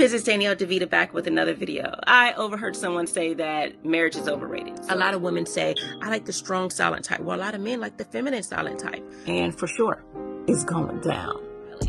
Mrs. Danielle DeVita back with another video. I overheard someone say that marriage is overrated. A lot of women say, I like the strong silent type. Well, a lot of men like the feminine silent type. And for sure, it's going down.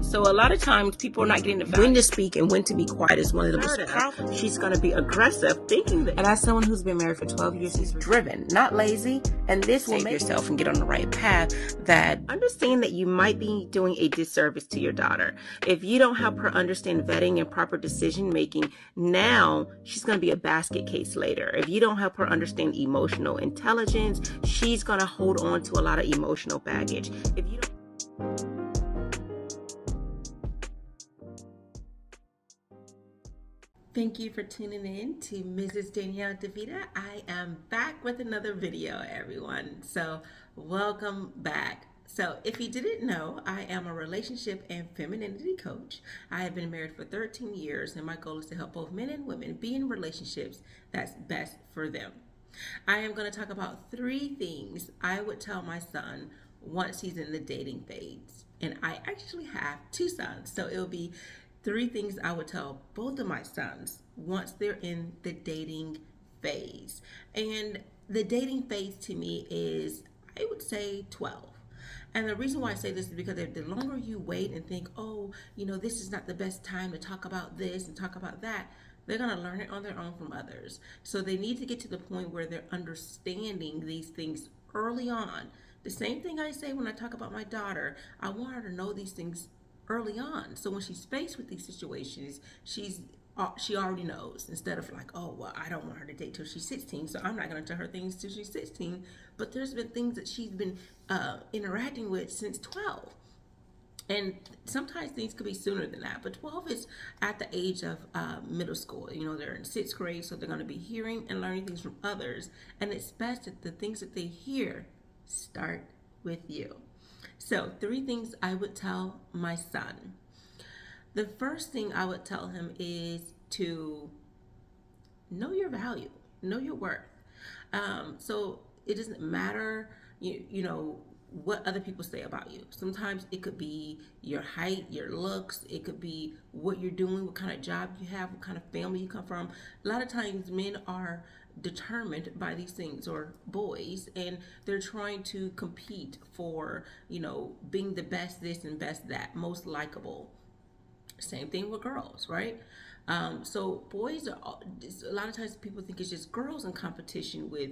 So a lot of times people are not getting the value. When to speak and when to be quiet is one of the most powerful. She's going to be aggressive, thinking that. And as someone who's been married for 12 years, she's driven, not lazy. And this will make yourself and get on the right path. That understand that you might be doing a disservice to your daughter. If you don't help her understand vetting and proper decision making, now she's going to be a basket case later. If you don't help her understand emotional intelligence, she's going to hold on to a lot of emotional baggage. If you don't. Thank you for tuning in to Mrs. Danielle DeVita. I am back with another video, everyone. So welcome back. So if you didn't know, I am a relationship and femininity coach. I have been married for 13 years, and my goal is to help both men and women be in relationships that's best for them. I am going to talk about 3 things I would tell my son once he's in the dating phase. And I actually have 2 sons, so it'll be 3 things I would tell both of my sons once they're in the dating phase. And the dating phase to me is, I would say, 12. And the reason why I say this is because the longer you wait and think, oh, this is not the best time to talk about this and talk about that, they're going to learn it on their own from others. So they need to get to the point where they're understanding these things early on. The same thing I say when I talk about my daughter, I want her to know these things early on. So when she's faced with these situations, she already knows, instead of like, oh, well, I don't want her to date till she's 16, so I'm not going to tell her things till she's 16. But there's been things that she's been interacting with since 12. And sometimes things could be sooner than that, but 12 is at the age of middle school. They're in 6th grade, so they're going to be hearing and learning things from others. And it's best that the things that they hear start with you. So 3 things I would tell my son. The first thing I would tell him is to know your value, know your worth. So it doesn't matter, what other people say about you. Sometimes it could be your height, your looks. It could be what you're doing, what kind of job you have, what kind of family you come from. A lot of times men are determined by these things, or boys, and they're trying to compete for, being the best this and best that, most likable. Same thing with girls, right? So boys are, a lot of times people think it's just girls in competition with,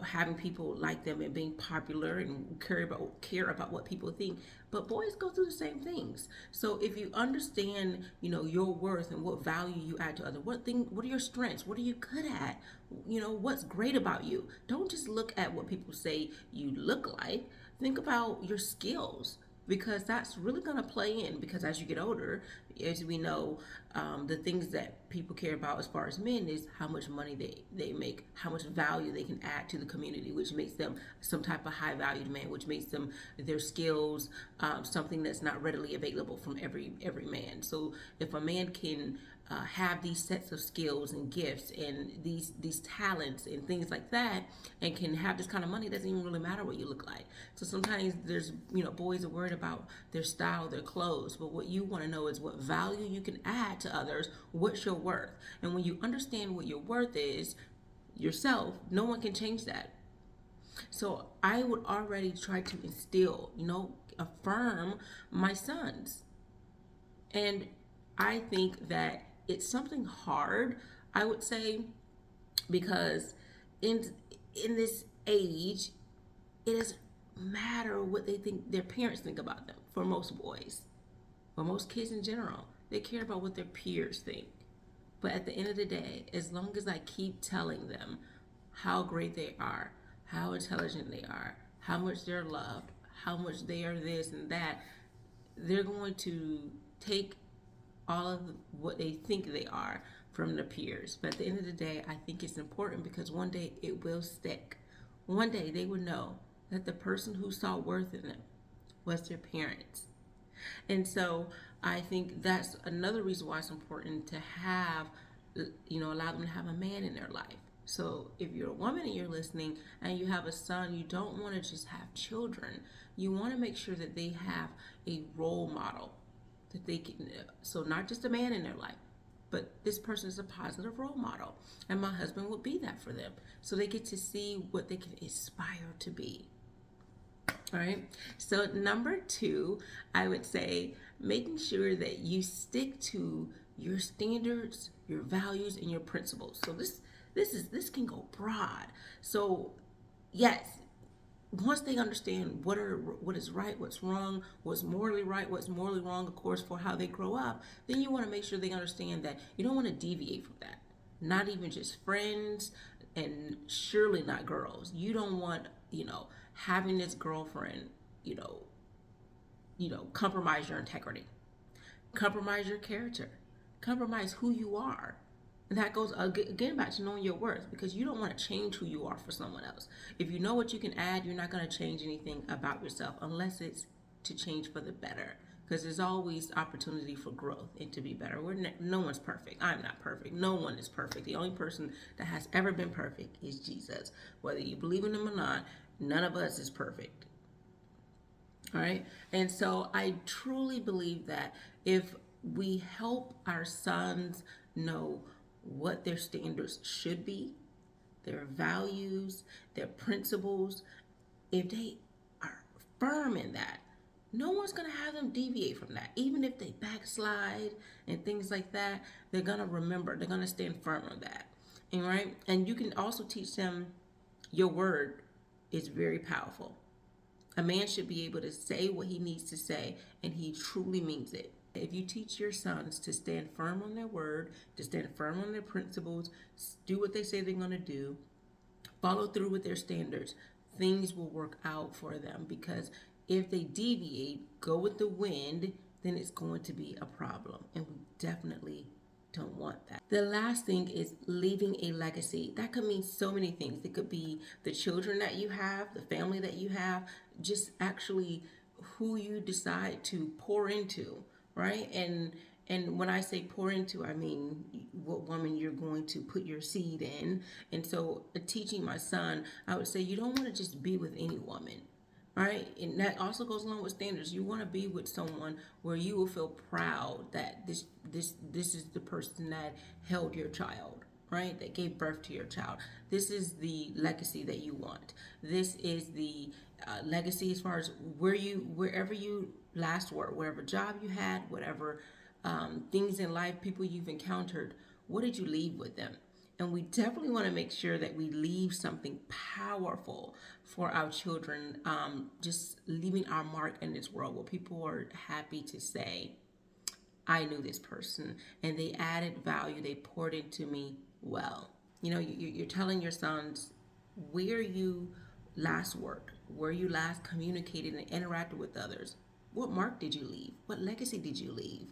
having people like them and being popular and care about what people think. But boys go through the same things. So if you understand, your worth and what value you add to others, what are your strengths? What are you good at? What's great about you? Don't just look at what people say you look like. Think about your skills, because that's really going to play in, because as you get older, as we know, the things that people care about as far as men is how much money they make, how much value they can add to the community, which makes them some type of high valued man, which makes them their skills something that's not readily available from every man. So if a man can have these sets of skills and gifts and these talents and things like that, and can have this kind of money, it doesn't even really matter what you look like. So sometimes there's boys are worried about their style, their clothes, but what you want to know is what value you can add to others. What's your worth? And when you understand what your worth is yourself, no one can change that. So I would already try to instill, affirm my sons. And I think that it's something hard, I would say, because in this age, it doesn't matter what they think, their parents think about them. For most boys, for most kids in general, they care about what their peers think. But at the end of the day, as long as I keep telling them how great they are, how intelligent they are, how much they're loved, how much they are this and that, they're going to take all of what they think they are from their peers. But at the end of the day, I think it's important, because one day it will stick. One day they will know that the person who saw worth in them was their parents. And so I think that's another reason why it's important to have, allow them to have a man in their life. So if you're a woman and you're listening and you have a son, you don't want to just have children. You want to make sure that they have a role model that they can, so not just a man in their life, but this person is a positive role model. And my husband would be that for them. So they get to see what they can aspire to be. All right. So number two, I would say making sure that you stick to your standards, your values, and your principles. So this can go broad. So yes, once they understand what is right, what's wrong, what's morally right, what's morally wrong, of course, for how they grow up, then you want to make sure they understand that you don't want to deviate from that. Not even just friends, and surely not girls. You don't want, having this girlfriend, you know, compromise your integrity, compromise your character, compromise who you are. And that goes again back to knowing your worth, because you don't want to change who you are for someone else. If you know what you can add, you're not going to change anything about yourself unless it's to change for the better. Because there's always opportunity for growth and to be better. No one's perfect. I'm not perfect. No one is perfect. The only person that has ever been perfect is Jesus. Whether you believe in him or not, none of us is perfect. All right. And so I truly believe that if we help our sons know what their standards should be, their values, their principles, if they are firm in that, no one's going to have them deviate from that. Even if they backslide and things like that, they're going to remember, they're going to stand firm on that. And right? And you can also teach them your word is very powerful. A man should be able to say what he needs to say, and he truly means it. If you teach your sons to stand firm on their word, to stand firm on their principles, do what they say they're going to do, follow through with their standards, things will work out for them. Because if they deviate, go with the wind, then it's going to be a problem. And we definitely don't want that. The last thing is leaving a legacy. That could mean so many things. It could be the children that you have, the family that you have, just actually who you decide to pour into, right? And when I say pour into, I mean what woman you're going to put your seed in. And so teaching my son, I would say you don't want to just be with any woman. Right, and that also goes along with standards. You want to be with someone where you will feel proud that this is the person that held your child, right? That gave birth to your child. This is the legacy that you want. This is the legacy as far as wherever you last were, whatever job you had, whatever things in life, people you've encountered. What did you leave with them? And we definitely want to make sure that we leave something powerful for our children, just leaving our mark in this world where people are happy to say, I knew this person and they added value, they poured into me well. You're telling your sons where you last worked, where you last communicated and interacted with others. What mark did you leave? What legacy did you leave?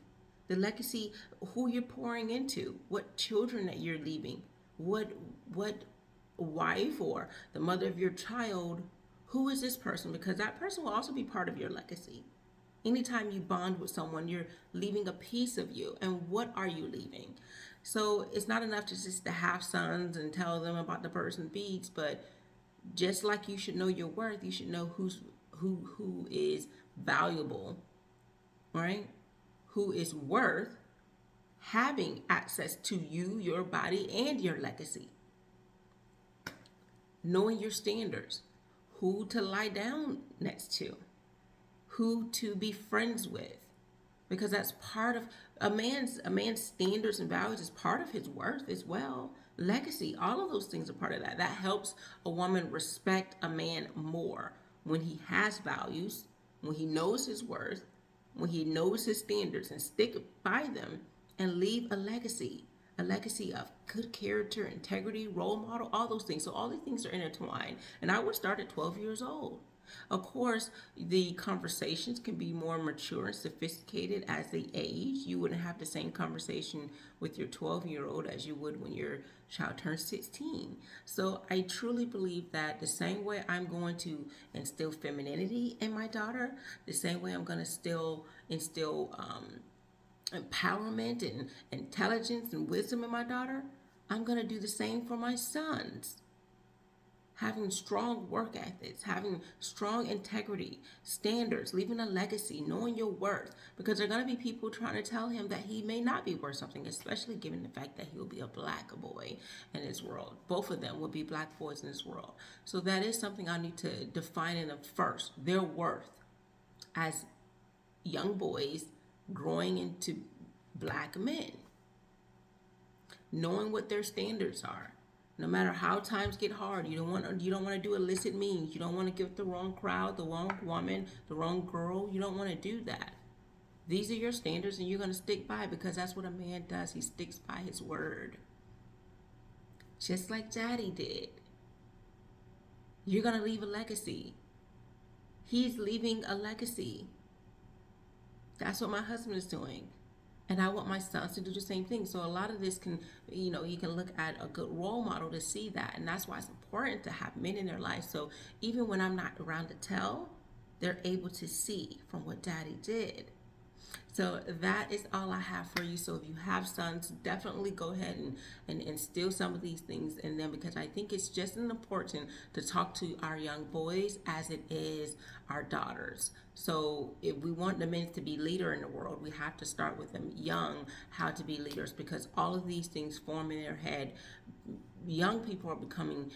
The legacy, who you're pouring into, what children that you're leaving, what wife or the mother of your child, who is this person? Because that person will also be part of your legacy. Anytime you bond with someone, you're leaving a piece of you. And what are you leaving? So it's not enough just to have sons and tell them about the birds and bees, but just like you should know your worth, you should know who is valuable, right? Who is worth having access to you, your body, and your legacy. Knowing your standards, who to lie down next to, who to be friends with, because that's part of a man's standards and values is part of his worth as well. Legacy, all of those things are part of that. That helps a woman respect a man more when he has values, when he knows his worth, when he knows his standards and stick by them and leave a legacy of good character, integrity, role model, all those things. So all these things are intertwined. And I would start at 12 years old. Of course, the conversations can be more mature and sophisticated as they age. You wouldn't have the same conversation with your 12-year-old as you would when your child turns 16. So I truly believe that the same way I'm going to instill femininity in my daughter, the same way I'm going to still instill empowerment and intelligence and wisdom in my daughter, I'm going to do the same for my sons. having strong work ethics, having strong integrity, standards, leaving a legacy, knowing your worth. Because there are going to be people trying to tell him that he may not be worth something, especially given the fact that he will be a black boy in this world. Both of them will be black boys in this world. So that is something I need to define in them first, their worth as young boys growing into black men, knowing what their standards are. No matter how times get hard, you don't want to do illicit means. You don't want to give the wrong crowd, the wrong woman, the wrong girl. You don't want to do that. These are your standards, and you're going to stick by, because that's what a man does. He sticks by his word, just like Daddy did. You're going to leave a legacy. He's leaving a legacy. That's what my husband is doing. And I want my sons to do the same thing. So a lot of this can, you can look at a good role model to see that. And that's why it's important to have men in their life. So even when I'm not around to tell, they're able to see from what Daddy did. So that is all I have for you. So if you have sons, definitely go ahead and instill some of these things in them, because I think it's just as important to talk to our young boys as it is our daughters. So if we want the men to be leader in the world, we have to start with them young, how to be leaders, because all of these things form in their head. Young people are becoming,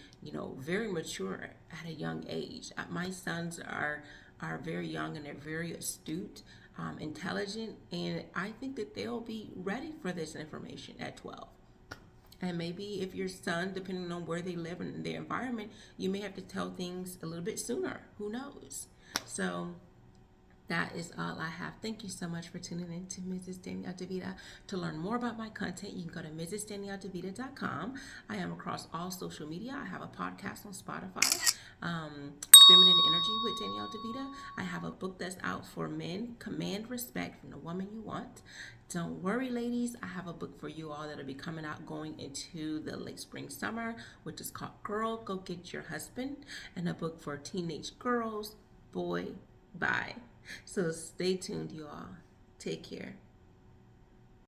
very mature at a young age. My sons are very young, and they're very astute, intelligent, and I think that they'll be ready for this information at 12. And maybe if your son, depending on where they live and their environment, you may have to tell things a little bit sooner. Who knows? So that is all I have. Thank you so much for tuning in to Mrs. Danielle DeVita. To learn more about my content, you can go to mrsdanielledevita.com. I am across all social media. I have a podcast on Spotify, Feminine Energy with Danielle DeVita. I have a book that's out for men, Command Respect from the Woman You Want. Don't worry, ladies. I have a book for you all that'll be coming out going into the late spring summer, which is called Girl, Go Get Your Husband, and a book for teenage girls, Boy, Bye. So stay tuned, you all. Take care.